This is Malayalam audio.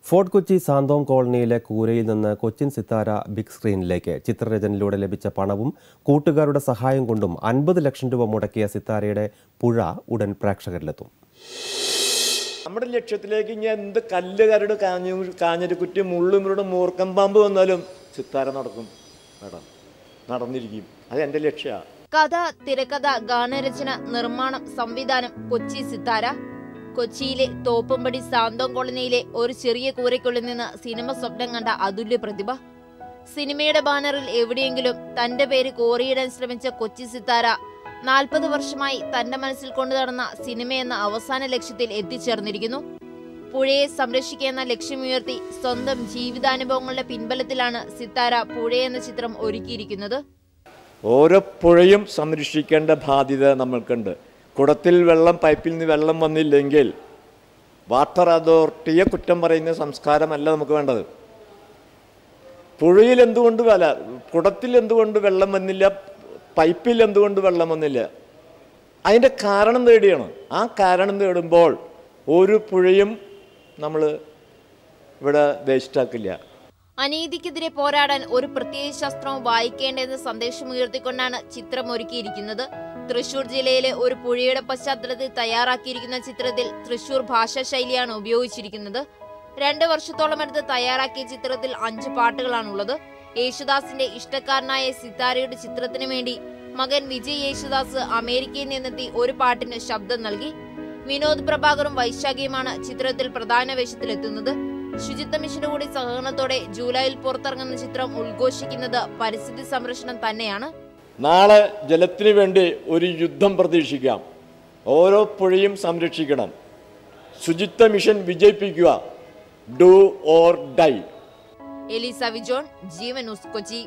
ഫോർട്ട് കൊച്ചി സാന്തോം കോളനിയിലെ കൂരയിൽ നിന്ന് കൊച്ചിൻ സിത്താര ബിഗ് സ്ക്രീനിലേക്ക് ചിത്രരചനയിലൂടെ ലഭിച്ച പണവും കൂട്ടുകാരുടെ സഹായം കൊണ്ടും 50 ലക്ഷം രൂപ മുടക്കിയ സിത്താരയുടെ പുഴ ഉടൻ പ്രേക്ഷകരിലെത്തും. നമ്മുടെ ലക്ഷ്യത്തിലേക്ക് ഇനി എന്ത് കല്ല് കരട് കാഞ്ഞൊരു കുറ്റി മുള്ളുമുരുടെ മൂർക്കം പാമ്പ് വന്നാലും സിത്താര നടക്കും, നടന്നിരിക്കും. അത് എൻ്റെ ലക്ഷ്യമാണ്. കഥ, തിരക്കഥ, ഗാനരചന, നിർമ്മാണം, സംവിധാനം കൊച്ചി സിത്താര. കൊച്ചിയിലെ തോപ്പുംപടി സാന്തോം കോളനിയിലെ ഒരു ചെറിയ കൂരയ്ക്കുള്ളിൽ നിന്ന് സിനിമ സ്വപ്നം കണ്ട അതുല്യ പ്രതിഭ. സിനിമയുടെ ബാനറിൽ എവിടെയെങ്കിലും തന്റെ പേര് കോറിയിടാൻ ശ്രമിച്ച കൊച്ചി സിത്താര 40 വർഷമായി തന്റെ മനസ്സിൽ കൊണ്ടു നടന്ന സിനിമയെന്ന അവസാന ലക്ഷ്യത്തിൽ എത്തിച്ചേർന്നിരിക്കുന്നു. പുഴയെ സംരക്ഷിക്കുന്ന ലക്ഷ്യമുയർത്തി സ്വന്തം ജീവിതാനുഭവങ്ങളുടെ പിൻബലത്തിലാണ് സിത്താര പുഴയെന്ന ചിത്രം ഒരുക്കിയിരിക്കുന്നത്. ഓരോ പുഴയും സംരക്ഷിക്കേണ്ട ബാധ്യത നമ്മൾക്കുണ്ട്. കുടത്തിൽ വെള്ളം, പൈപ്പിൽ നിന്ന് വെള്ളം വന്നില്ലെങ്കിൽ വാട്ടർ അതോറിറ്റിയെ കുറ്റം പറയുന്ന സംസ്കാരമല്ല നമുക്ക് വേണ്ടത്. പുഴയിൽ എന്തുകൊണ്ട് കുടത്തിൽ എന്തുകൊണ്ട് വെള്ളം വന്നില്ല, പൈപ്പിൽ എന്തുകൊണ്ട് വെള്ളം വന്നില്ല, അതിൻ്റെ കാരണം തേടിയാണ്. ആ കാരണം തേടുമ്പോൾ ഒരു പുഴയും നമ്മൾ ഇവിടെ വേസ്റ്റാക്കില്ല. അനീതിക്കെതിരെ പോരാടാൻ ഒരു പ്രത്യേക ശാസ്ത്രവും വായിക്കേണ്ടെന്ന സന്ദേശം ഉയർത്തിക്കൊണ്ടാണ് ചിത്രം ഒരുക്കിയിരിക്കുന്നത്. തൃശൂർ ജില്ലയിലെ ഒരു പുഴയുടെ പശ്ചാത്തലത്തിൽ തയ്യാറാക്കിയിരിക്കുന്ന ചിത്രത്തിൽ തൃശൂർ ഭാഷാ ശൈലിയാണ് ഉപയോഗിച്ചിരിക്കുന്നത്. 2 വർഷത്തോളം എടുത്ത് തയ്യാറാക്കിയ ചിത്രത്തിൽ 5 പാട്ടുകളാണുള്ളത്. യേശുദാസിന്റെ ഇഷ്ടക്കാരനായ സിത്താരയുടെ ചിത്രത്തിന് വേണ്ടി മകൻ വിജയ് യേശുദാസ് അമേരിക്കയിൽ നിന്നെത്തി ഒരു പാട്ടിന് ശബ്ദം നൽകി. വിനോദ് പ്രഭാകറും വൈശാഖിയുമാണ് ചിത്രത്തിൽ പ്രധാന വേഷത്തിലെത്തുന്നത്. ശുചിത്വ മിഷന്റെ കൂടി സഹകരണത്തോടെ ജൂലൈയിൽ പുറത്തിറങ്ങുന്ന ചിത്രം ഉദ്ഘോഷിക്കുന്നത് പരിസ്ഥിതി സംരക്ഷണം തന്നെയാണ്. നാളെ ജലത്തിന് വേണ്ടി ഒരു യുദ്ധം പ്രതീക്ഷിക്കാം. ഓരോ പുഴയും സംരക്ഷിക്കണം. ശുചിത്വ മിഷൻ വിജയിപ്പിക്കുക. Do or die. എലിസ വിജോൺ, ജീവൻ ന്യൂസ്, കൊച്ചി.